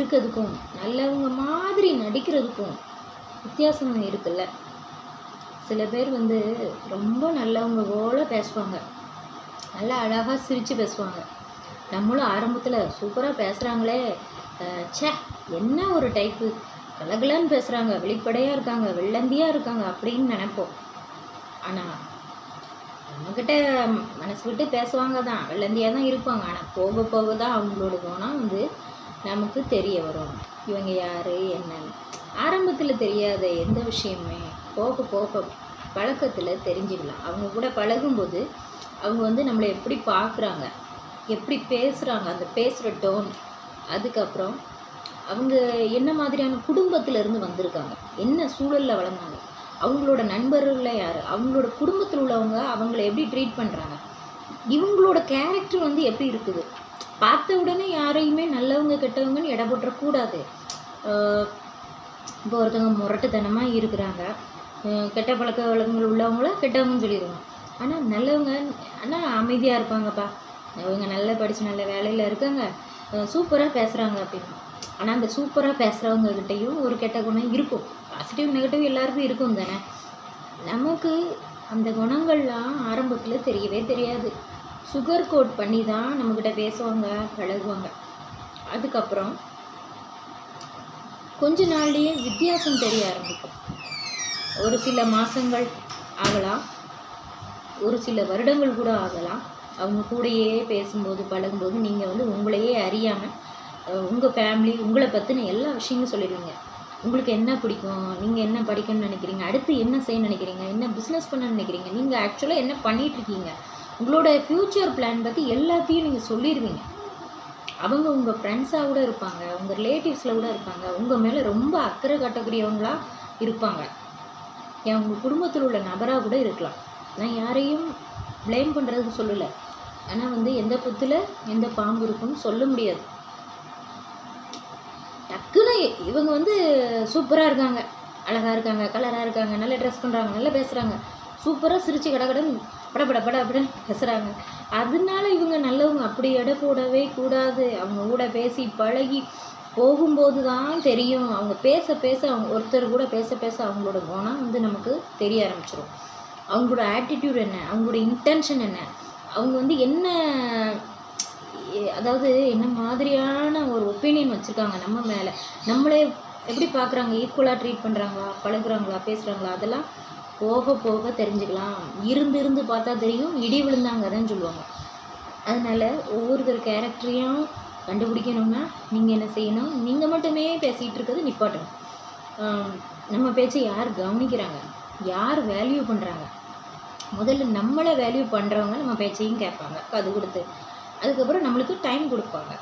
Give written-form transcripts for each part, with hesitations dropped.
இருக்கிறதுக்கும் நல்லவங்க மாதிரி நடிக்கிறதுக்கும் வித்தியாசம் இருக்குல்ல. சில பேர் வந்து ரொம்ப நல்லவங்க போல பேசுவாங்க, நல்லா அழகாக சிரித்து பேசுவாங்க. நம்மளும் ஆரம்பத்தில் சூப்பராக பேசுகிறாங்களே, ச்சே என்ன ஒரு டைப்பு, கலகலன்னு பேசுகிறாங்க, வெளிப்படையாக இருக்காங்க, வெள்ளந்தியாக இருக்காங்க அப்படின்னு நினைப்போம். ஆனால் நம்மக்கிட்ட மனசு விட்டு பேசுவாங்க தான், வெள்ளந்தியாக தான் இருப்பாங்க. ஆனால் போக போக தான் அவங்களோட குணம் வந்து நமக்கு தெரிய வரும், இவங்க யார் என்னன்னு. ஆரம்பத்தில் தெரியாத எந்த விஷயமே போக போக பழக்கத்தில் தெரிஞ்சுக்கலாம். அவங்க கூட பழகும்போது அவங்க வந்து நம்மளை எப்படி பார்க்குறாங்க, எப்படி பேசுகிறாங்க, அந்த பேசுகிற டோன், அதுக்கப்புறம் அவங்க என்ன மாதிரியான குடும்பத்திலேருந்து வந்திருக்காங்க, என்ன சூழலில் வளர்ந்தாங்க, அவங்களோட நண்பர்கள யார், அவங்களோட குடும்பத்தில் உள்ளவங்க அவங்கள எப்படி ட்ரீட் பண்ணுறாங்க, இவங்களோட கேரக்டர் வந்து எப்படி இருக்குது. பார்த்த உடனே யாரையுமே நல்லவங்க கெட்டவங்கன்னு எடை போட்டுறக்கூடாது. இப்போ ஒருத்தவங்க முரட்டுத்தனமாக இருக்கிறாங்க, கெட்ட பழக்க வழக்கங்கள் உள்ளவங்கள கெட்டவங்கன்னு சொல்லிடுவோம். ஆனால் நல்லவங்க ஆனால் அமைதியாக இருப்பாங்கப்பா, அவங்க நல்லா படித்து நல்ல வேலையில் இருக்காங்க, சூப்பராக பேசுகிறாங்க அப்படின்னு. ஆனால் அந்த சூப்பராக பேசுகிறவங்கக்கிட்டையும் ஒரு கெட்ட குணம் இருக்கும். பாசிட்டிவ் நெகட்டிவ் எல்லாருக்கும் இருக்கும் தானே. நமக்கு அந்த குணங்கள்லாம் ஆரம்பத்தில் தெரியவே தெரியாது. சுகர் கோட் பண்ணி தான் நம்மக்கிட்ட பேசுவாங்க, பழகுவாங்க. அதுக்கப்புறம் கொஞ்ச நாள்லேயே வித்தியாசம் தெரிய ஆரம்பிக்கும். ஒரு சில மாதங்கள் ஆகலாம், ஒரு சில வருடங்கள் கூட ஆகலாம். அவங்க கூடயே பேசும்போது பழகும்போது நீங்கள் வந்து உங்களையே அறியாமல் உங்கள் ஃபேமிலி உங்களை பற்றின எல்லா விஷயங்களும் சொல்லிடுவீங்க. உங்களுக்கு என்ன பிடிக்கும், நீங்கள் என்ன படிக்கணும்னு நினைக்கிறீங்க, அடுத்து என்ன செய்யணும்னு நினைக்கிறீங்க, என்ன பிஸ்னஸ் பண்ணணும்னு நினைக்கிறீங்க, நீங்கள் ஆக்சுவலாக என்ன பண்ணிகிட்ருக்கீங்க, உங்களோட ஃப்யூச்சர் பிளான் பற்றி எல்லாத்தையும் நீங்கள் சொல்லிடுவீங்க. அவங்க உங்கள் ஃப்ரெண்ட்ஸாக கூட இருப்பாங்க, உங்கள் ரிலேட்டிவ்ஸில் கூட இருப்பாங்க, உங்கள் மேலே ரொம்ப அக்கறை காட்டக்கூடியவங்களாக இருப்பாங்க, ஏன் உங்கள் குடும்பத்தில் உள்ள நபராக கூட இருக்கலாம். நான் யாரையும் ப்ளேம் பண்ணுறதுக்கு சொல்லலை. ஆனால் வந்து எந்த புத்தில் எந்த பாம்பு இருக்குன்னு சொல்ல முடியாது. டக்குன்னு இவங்க வந்து சூப்பராக இருக்காங்க, அழகாக இருக்காங்க, கலராக இருக்காங்க, நல்லா ட்ரெஸ் பண்ணுறாங்க, நல்லா பேசுகிறாங்க, சூப்பராக சிரித்து கடகடன்னு பட அப்படின்னு பேசுகிறாங்க. அதனால இவங்க நல்லவங்க அப்படி எடை போடவே கூடாது. அவங்க கூட பேசி பழகி போகும்போது தான் தெரியும். அவங்க பேச பேச அவங்க ஒருத்தர் கூட பேச பேச அவங்களோட குணம் வந்து நமக்கு தெரிய ஆரம்பிச்சிடும். அவங்களோட ஆட்டிடியூட் என்ன, அவங்களோட இன்டென்ஷன் என்ன, அவங்க வந்து என்ன, அதாவது என்ன மாதிரியான ஒரு ஒப்பீனியன் வச்சுருக்காங்க நம்ம மேலே, நம்மளே எப்படி பார்க்குறாங்க, ஈக்குவலாக ட்ரீட் பண்ணுறாங்களா, பழகுறாங்களா, பேசுகிறாங்களா, அதெல்லாம் போக போக தெரிஞ்சுக்கலாம். இருந்து பார்த்தா தெரியும், இடி விழுந்தாங்க தான் சொல்லுவாங்க. அதனால் ஒவ்வொருத்தர் கேரக்டரையும் கண்டுபிடிக்கணும்னா நீங்கள் என்ன செய்யணும், நீங்கள் மட்டுமே பேசிகிட்டு இருக்கிறது நிப்பாட்டணும். நம்ம பேச்சை யார் கவனிக்கிறாங்க, யார் வேல்யூ பண்ணுறாங்க, முதல்ல நம்மளை வேல்யூ பண்ணுறவங்க நம்ம பேச்சையும் கேட்பாங்க காது கொடுத்து. அதுக்கப்புறம் நம்மளுக்கு டைம் கொடுப்பாங்க.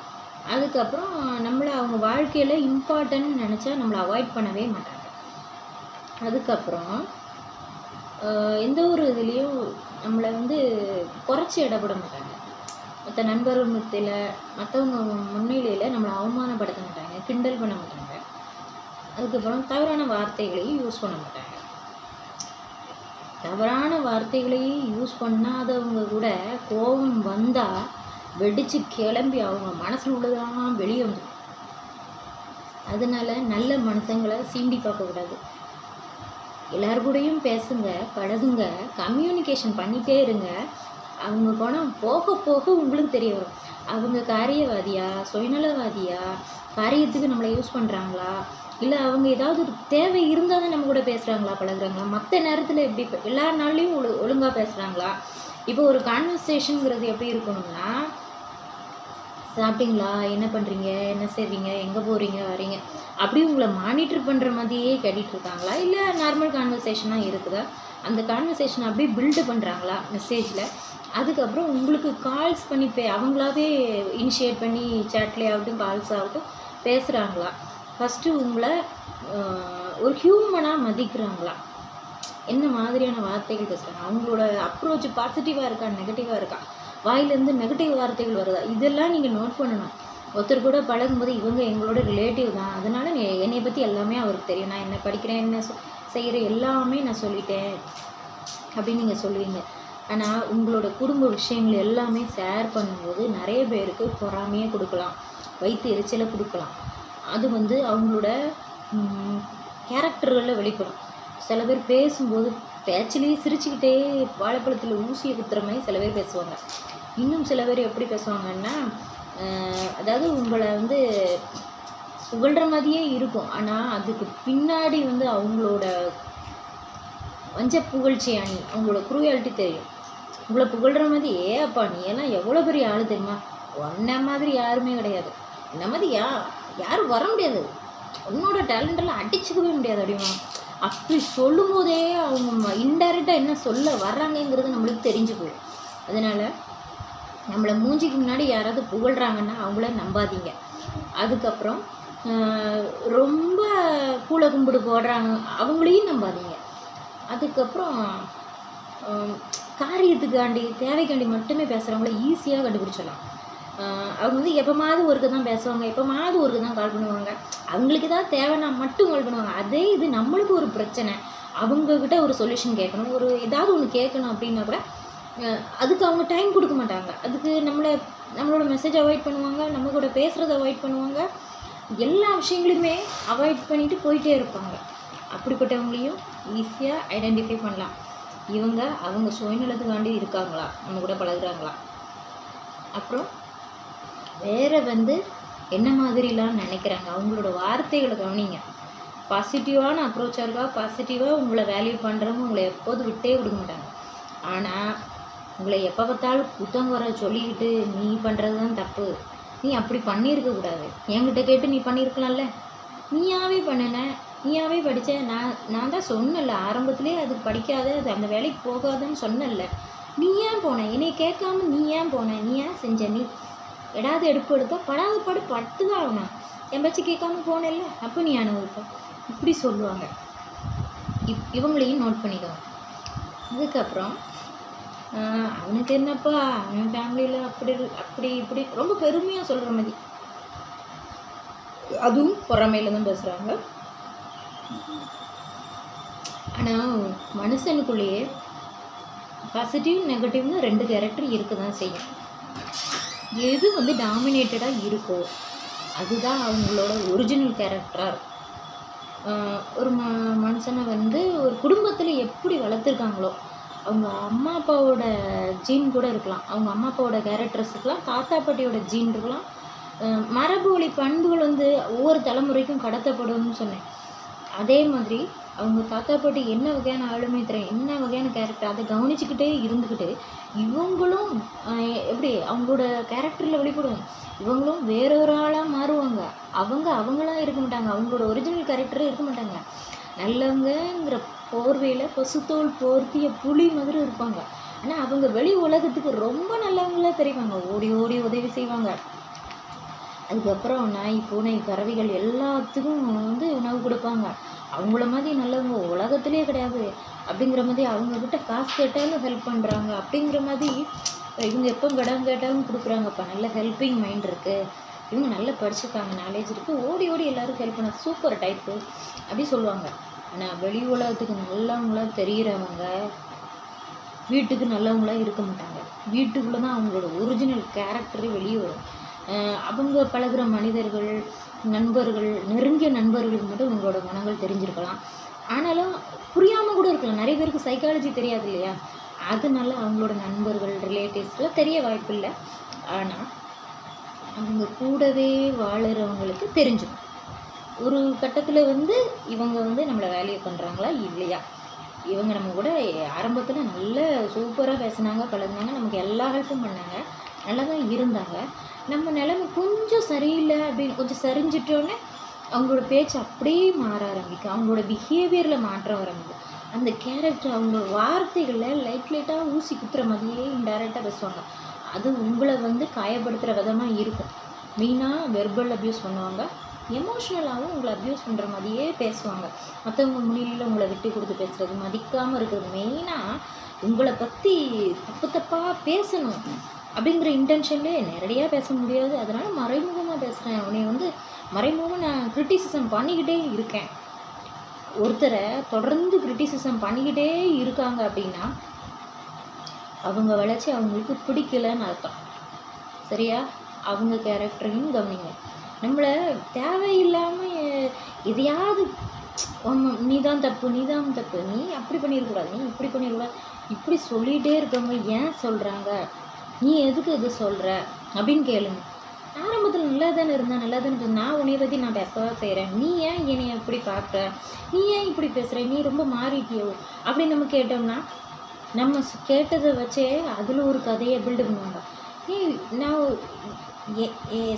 அதுக்கப்புறம் நம்மளை அவங்க வாழ்க்கையில் இம்பார்ட்டன்ட் நினச்சா நம்மளை அவாய்ட் பண்ணவே மாட்டாங்க. அதுக்கப்புறம் எந்த ஒரு இதுலேயும் நம்மளை வந்து குறைச்சி இடப்பட மாட்டாங்க. மற்ற நண்பர்கள் மத்தியில் மற்றவங்க முன்னிலையில் நம்மளை அவமானப்படுத்த மாட்டாங்க, கிண்டல் பண்ண மாட்டாங்க. அதுக்கப்புறம் தவறான வார்த்தைகளையும் யூஸ் பண்ண மாட்டாங்க. தவறான வார்த்தைகளையும் யூஸ் பண்ணாதவங்க கூட கோபம் வந்தால் வெடித்து கிளம்பி அவங்க மனசில் உள்ளதெல்லாம் வெளியே வந்துடும். அதனால் நல்ல மனுஷங்களை சீண்டி பார்க்கக்கூடாது. எல்லாருக்கூடையும் பேசுங்க, பழகுங்க, கம்யூனிகேஷன் பண்ணிகிட்டே இருங்க. அவங்க குணம் போக போக உங்களுக்கு தெரிய வரும். அவங்க காரியவாதியா, சுயநலவாதியா, காரியத்துக்கு நம்மளை யூஸ் பண்ணுறாங்களா, இல்லை அவங்க ஏதாவது ஒரு தேவை இருந்தால் தான் நம்ம கூட பேசுகிறாங்களா, பழகுறாங்களா, மற்ற நேரத்தில் எப்படி எல்லா நாள்லேயும் ஒழுங்காக பேசுகிறாங்களா. இப்போ ஒரு கான்வர்சேஷனுங்கிறது எப்படி இருக்கணும்னா, சாப்பிட்டீங்களா, என்ன பண்ணுறீங்க, என்ன செய்வீங்க, எங்கே போகிறீங்க வரீங்க, அப்படி உங்களை மானிட்டர் பண்ணுற மாதிரியே கேட்டுட்டு இருக்காங்களா, இல்லை நார்மல் கான்வர்சேஷனாக இருக்குதா, அந்த கான்வர்சேஷனை அப்படியே பில்டு பண்ணுறாங்களா மெசேஜில். அதுக்கப்புறம் உங்களுக்கு கால்ஸ் பண்ணி அவங்களாவே இனிஷியேட் பண்ணி சேட்லேயே ஆகட்டும் கால்ஸ் ஆகட்டும் பேசுகிறாங்களா, ஃபஸ்ட்டு உங்களை ஒரு ஹியூமனாக மதிக்கிறாங்களா, என்ன மாதிரியான வார்த்தைகள் பேசுகிறாங்க, அவங்களோட அப்ரோச் பாசிட்டிவாக இருக்கா நெகட்டிவாக இருக்கா, வாயிலேருந்து நெகட்டிவ் வார்த்தைகள் வருதா, இதெல்லாம் நீங்கள் நோட் பண்ணணும். ஒருத்தர் கூட பழகும்போது இவங்க எங்களோட ரிலேட்டிவ் தான், அதனால் என்னை பற்றி எல்லாமே அவருக்கு தெரியும், நான் என்ன படிக்கிறேன், என்ன செய்கிற எல்லாமே நான் சொல்லிட்டேன் அப்படின்னு நீங்கள் சொல்லுவீங்க. ஆனால் உங்களோட குடும்ப விஷயங்கள் எல்லாமே ஷேர் பண்ணும்போது நிறைய பேருக்கு பொறாமையே கொடுக்கலாம், வயிற்று எரிச்சலை கொடுக்கலாம். அது வந்து அவங்களோட கேரக்டர்களில் வெளிப்படும். சில பேர் பேசும்போது பேச்சிலேயே சிரிச்சுக்கிட்டே வாழைப்பழத்தில் ஊசியை குத்துற மாதிரி சில பேர் பேசுவாங்க. இன்னும் சில பேர் எப்படி பேசுவாங்கன்னா, அதாவது உங்களை வந்து புகழ்கிற மாதிரியே இருக்கும், ஆனால் அதுக்கு பின்னாடி வந்து அவங்களோட வஞ்ச புகழ்ச்சி அணி, அவங்களோட குரூயாலிட்டி தெரியும். உங்களை புகழ்கிற மாதிரி, அப்பா நீ எல்லாம் எவ்வளோ பெரிய ஆள் தெரியுமா, உன்ன மாதிரி யாருமே கிடையாது, இந்த மாதிரி யாரும் வர முடியாது, உன்னோட டேலண்டெல்லாம் அடிச்சுக்கவே முடியாது அப்படிமா. அப்படி சொல்லும் போதே அவங்க இன்டைரக்டாக என்ன சொல்ல வர்றாங்கங்கிறது நம்மளுக்கு தெரிஞ்சு போயிடும். அதனால் நம்மளை மூஞ்சிக்கு முன்னாடி யாராவது புகழ்கிறாங்கன்னா அவங்கள நம்பாதீங்க. அதுக்கப்புறம் ரொம்ப கூலை கும்பிடு போடுறாங்க அவங்களையும் நம்பாதீங்க. அதுக்கப்புறம் காரியத்துக்காண்டி தேவைக்காண்டி மட்டுமே பேசுகிறவங்கள ஈஸியாக கண்டுபிடிச்சிடலாம். அவங்க வந்து எப்போமாவது ஒருக்க தான் பேசுவாங்க, எப்போமாவது ஒருக்க தான் கால் பண்ணுவாங்க, அவங்களுக்கு ஏதாவது தேவைன்னா மட்டும் கால் பண்ணுவாங்க. அதே இது நம்மளுக்கு ஒரு பிரச்சனை, அவங்கக்கிட்ட ஒரு சொல்யூஷன் கேட்கணும், ஒரு ஏதாவது ஒன்று கேட்கணும் அப்படின்னா கூட அதுக்கு அவங்க டைம் கொடுக்க மாட்டாங்க. அதுக்கு நம்மளோட மெசேஜ் அவாய்ட் பண்ணுவாங்க, நம்ம கூட பேசுகிறத அவாய்ட் பண்ணுவாங்க, எல்லா விஷயங்களையுமே அவாய்ட் பண்ணிட்டு போயிட்டே இருப்பாங்க. அப்படிப்பட்டவங்களையும் ஈஸியாக ஐடென்டிஃபை பண்ணலாம். இவங்க அவங்க சுயநலத்துக்காண்டி இருக்காங்களா, நம்ம கூட பழகுறாங்களா. அப்புறம் வேறு வந்து என்ன மாதிரிலாம் நினைக்கிறாங்க, அவங்களோட வார்த்தைகளை கவனிங்க. பாசிட்டிவான அப்ரோச்சாக இருக்கா, பாசிட்டிவாக உங்களை வேல்யூ பண்ணுறவங்க உங்களை எப்போதும் விட்டே கொடுக்க மாட்டாங்க. ஆனால் உங்களை எப்போ பார்த்தாலும் குத்தங்குறை சொல்லிக்கிட்டு நீ பண்ணுறது தான் தப்பு, நீ அப்படி பண்ணியிருக்கக்கூடாது, என்கிட்ட கேட்டு நீ பண்ணியிருக்கலாம்ல, நீயாவே பண்ணின, நீயாவே படித்த, நான் தான் சொன்னல ஆரம்பத்துலேயே அதுக்கு படிக்காத, அது அந்த வேலைக்கு போகாதுன்னு சொன்னல, நீ ஏன் போன, என்னை கேட்காம நீ ஏன் போன, நீ ஏன் செஞ்ச, நீ எடாவது எடுப்பு எடுத்தா படாத பாடு பட்டு தான் ஆகணும், என் பச்சு கேட்காம போனேல்ல, அப்போ நீ அனுபவிப்ப, இப்படி சொல்லுவாங்க. இவங்களையும் நோட் பண்ணிக்கோங்க. அதுக்கப்புறம் அவனுக்கு என்னப்பா, அவன் ஃபேமிலியில் அப்படி இப்படி ரொம்ப பெருமையாக சொல்கிற மாதிரி, அதுவும் பொறாமையில் தான் பேசுகிறாங்க. ஆனால் மனுஷனுக்குள்ளேயே பாசிட்டிவ் நெகட்டிவ்னு 2 கேரக்டர் இருக்க தான் செய்யும். எது வந்து டாமினேட்டடாக இருக்கோ அதுதான் அவங்களோட ஒரிஜினல் கேரக்டராக இருக்கும். ஒரு மனுஷனை வந்து ஒரு குடும்பத்தில் எப்படி வளர்த்துருக்காங்களோ, அவங்க அம்மா அப்பாவோட ஜீன் கூட இருக்கலாம், அவங்க அம்மா அப்பாவோட கேரக்டர்ஸ் இருக்கலாம், தாத்தா பாட்டியோட ஜீன் இருக்கலாம், மரபு வழி பண்புகள் வந்து ஒவ்வொரு தலைமுறைக்கும் கடத்தப்படும்னு சொன்னேன். அதே மாதிரி அவங்க தாத்தா பாட்டி என்ன வகையான ஆளுமை திறன், என்ன வகையான கேரக்டர், அதை கவனிச்சுக்கிட்டே இருந்துக்கிட்டு இவங்களும் எப்படி அவங்களோட கேரக்டரில் வெளிப்படுவாங்க. இவங்களும் வேறொரு ஆளாக மாறுவாங்க. அவங்களாம் இருக்க மாட்டாங்க, அவங்களோட ஒரிஜினல் கேரக்டரே இருக்க மாட்டாங்க. நல்லவங்கிற போர்வையில் பசுத்தோல் போர்த்திய புலி மாதிரி இருப்பாங்க. ஆனால் அவங்க வெளி உலகத்துக்கு ரொம்ப நல்லவங்களாக தெரிவாங்க, ஓடி ஓடி உதவி செய்வாங்க. அதுக்கப்புறம் நாய் பூனை பறவைகள் எல்லாத்துக்கும் வந்து உணவு கொடுப்பாங்க. அவங்கள மாதிரி நல்லவங்க உலகத்திலே கிடையாது அப்படிங்கிற மாதிரி, அவங்கக்கிட்ட காசு கேட்டாலும் ஹெல்ப் பண்ணுறாங்க அப்படிங்கிற மாதிரி, இவங்க எப்போ கடன் கேட்டாலும் கொடுக்குறாங்கப்பா, நல்ல ஹெல்ப்பிங் மைண்ட் இருக்குது, இவங்க நல்லா படிச்சிருக்காங்க, நாலேஜ் இருக்குது, ஓடி ஓடி எல்லோரும் ஹெல்ப் பண்ண சூப்பர் டைப்பு அப்படி சொல்லுவாங்க. ஆனால் வெளி உலகத்துக்கு நல்லவங்களாக தெரிகிறவங்க வீட்டுக்கு நல்லவங்களாக இருக்க மாட்டாங்க. வீட்டுக்குள்ளே தான் அவங்களோட ஒரிஜினல் கேரக்டரே வெளியே வரும். அவங்க பழகுற மனிதர்கள், நண்பர்கள், நெருங்கிய நண்பர்களுக்கு மட்டும் உங்களோட குணங்கள் தெரிஞ்சிருக்கலாம், ஆனாலும் புரியாமல் கூட இருக்கலாம். நிறைய பேருக்கு சைக்காலஜி தெரியாது இல்லையா, அதனால அவங்களோட நண்பர்கள் ரிலேட்டிவ்ஸ்லாம் தெரிய வாய்ப்பு இல்லை. ஆனால் அவங்க கூடவே வாழுறவங்களுக்கு தெரிஞ்சிடும் ஒரு கட்டத்தில் வந்து இவங்க வந்து நம்மளை வேல்யூ பண்ணுறாங்களா இல்லையா. இவங்க நம்ம கூட ஆரம்பத்தில் நல்ல சூப்பராக பேசினாங்க, பழகுனாங்க, நமக்கு எல்லா ஹெல்ப்பும் பண்ணாங்க, நல்லா தான் இருந்தாங்க. நம்ம நிலைமை கொஞ்சம் சரியில்லை அப்படின்னு கொஞ்சம் சரிஞ்சிட்டோன்னே அவங்களோட பேச்சு அப்படியே மாற ஆரம்பிக்கும், அவங்களோட பிஹேவியரில் மாற்றம் ஆரம்பிக்கும். அந்த கேரக்டர் அவங்களோட வார்த்தைகளில் லைட்டாக ஊசி குத்துற மாதிரியே இன்டைரக்டாக பேசுவாங்க. அது உங்களை வந்து காயப்படுத்துகிற விதமாக இருக்கும். மெயினாக வெர்பல் அப்யூஸ் பண்ணுவாங்க, எமோஷ்னலாகவும் உங்களை அப்யூஸ் பண்ணுற மாதிரியே பேசுவாங்க. மற்றவங்க முன்னிலையில் உங்களை விட்டு கொடுத்து பேசுகிறது, மதிக்காமல் இருக்கிறது, மெயினாக உங்களை பற்றி தப்பாக பேசணும் அப்படிங்கிற இன்டென்ஷன்லேயே நேரடியாக பேச முடியாது, அதனால் மறைமுகமாக பேசுகிறேன், அவனை வந்து மறைமுகமாக நான் கிரிட்டிசிசம் பண்ணிக்கிட்டே இருக்கேன். ஒருத்தரை தொடர்ந்து கிரிட்டிசிசம் பண்ணிக்கிட்டே இருக்காங்க அப்படின்னா அவங்க வளர்ச்சி அவங்களுக்கு பிடிக்கலன்னு அர்த்தம். சரியா? அவங்க கேரக்டரையும் கவனிங்க. நம்மளை தேவையில்லாமல் எதையாவது நீ தான் தப்பு நீ அப்படி பண்ணிடக்கூடாது, நீ இப்படி பண்ணிடக்கூடாது, இப்படி சொல்லிகிட்டே இருக்கவங்க ஏன் சொல்கிறாங்க, நீ எதுக்கு இது சொல்கிற அப்படின்னு கேளுங்க. ஆரம்பத்தில் நல்லா தானே இருந்தேன், நான் உன்னைய பற்றி நான் பேசவா செய்கிறேன், நீ ஏன் என்னை எப்படி பார்க்குற, நீ ஏன் இப்படி பேசுகிற, நீ ரொம்ப மாறிட்டியோ அப்படின்னு நம்ம கேட்டோம்னா நம்ம கேட்டதை வச்சே அதில் ஒரு கதையை பில்டு பண்ணுவாங்க. நான்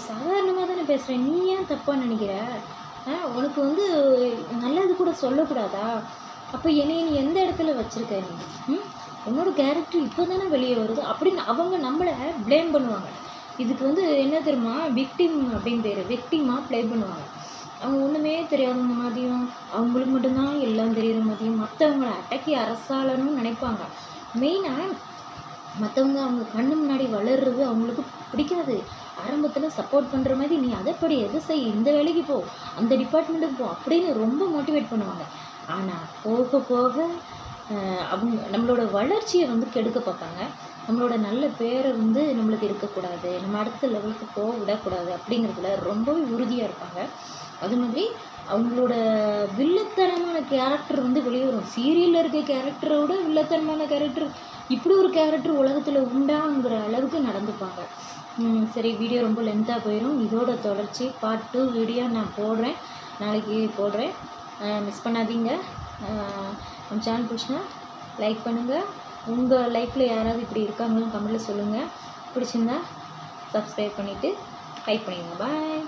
சாதாரணமாக தானே பேசுகிறேன், நீ ஏன் தப்பாக நினைக்கிற, உனக்கு நல்லது கூட சொல்லக்கூடாதா, அப்போ என்னை நீ எந்த இடத்துல வச்சுருக்க, நீ உன்னோட கேரக்டர் இப்போ தானே வெளியே வருது அப்படின்னு அவங்க நம்மளை ப்ளேம் பண்ணுவாங்க. இதுக்கு என்ன தெரியுமா, விக்டிம் அப்படின்னு பேர், விக்டிமாக ப்ளே பண்ணுவாங்க. அவங்க ஒன்றுமே தெரியாதவங்க மாதிரியும் அவங்களுக்கு மட்டும்தான் எல்லாம் தெரியுற மாதிரியும் மற்றவங்கள அடக்கி அரசாளனும் நினைப்பாங்க. மெயினாக மற்றவங்க அவங்க கண்ணு முன்னாடி வளர்றது அவங்களுக்கு பிடிக்காது. ஆரம்பத்தில் சப்போர்ட் பண்ணுற மாதிரி நீ அதை படி எதை செய், இந்த வேலைக்கு போ, அந்த டிபார்ட்மெண்ட்டுக்கு போ அப்படின்னு ரொம்ப மோட்டிவேட் பண்ணுவாங்க. ஆனால் போக போக அவங்க நம்மளோட வளர்ச்சியை கெடுக்க பார்ப்பாங்க. நம்மளோட நல்ல பேரை நம்மளுக்கு இருக்கக்கூடாது, நம்ம அடுத்த லெவலுக்கு போக விடக்கூடாது அப்படிங்கிறதுல ரொம்பவே உறுதியாக இருப்பாங்க. அது மாதிரி அவங்களோட வில்லத்தனமான கேரக்டர் வெளியே வரும். சீரியலில் இருக்க கேரக்டரை விட வில்லத்தனமான கேரக்டர், இப்படி ஒரு கேரக்டர் உலகத்தில் உண்டாங்கிற அளவுக்கு நடந்துப்பாங்க. சரி, வீடியோ ரொம்ப லென்த்தாக போயிடும். இதோட தொடர்ச்சி பார்ட் 2 வீடியோ நான் போடுறேன், நாளைக்கு போடுறேன், மிஸ் பண்ணாதீங்க. நம்ம சேனல் பிடிச்சினா லைக் பண்ணுங்கள். உங்கள் லைஃப்பில் யாராவது இப்படி இருக்காங்களும் கமெண்ட்டில் சொல்லுங்கள். பிடிச்சிருந்தா சப்ஸ்கிரைப் பண்ணிவிட்டு லைக் பண்ணிடுங்க. பாய்.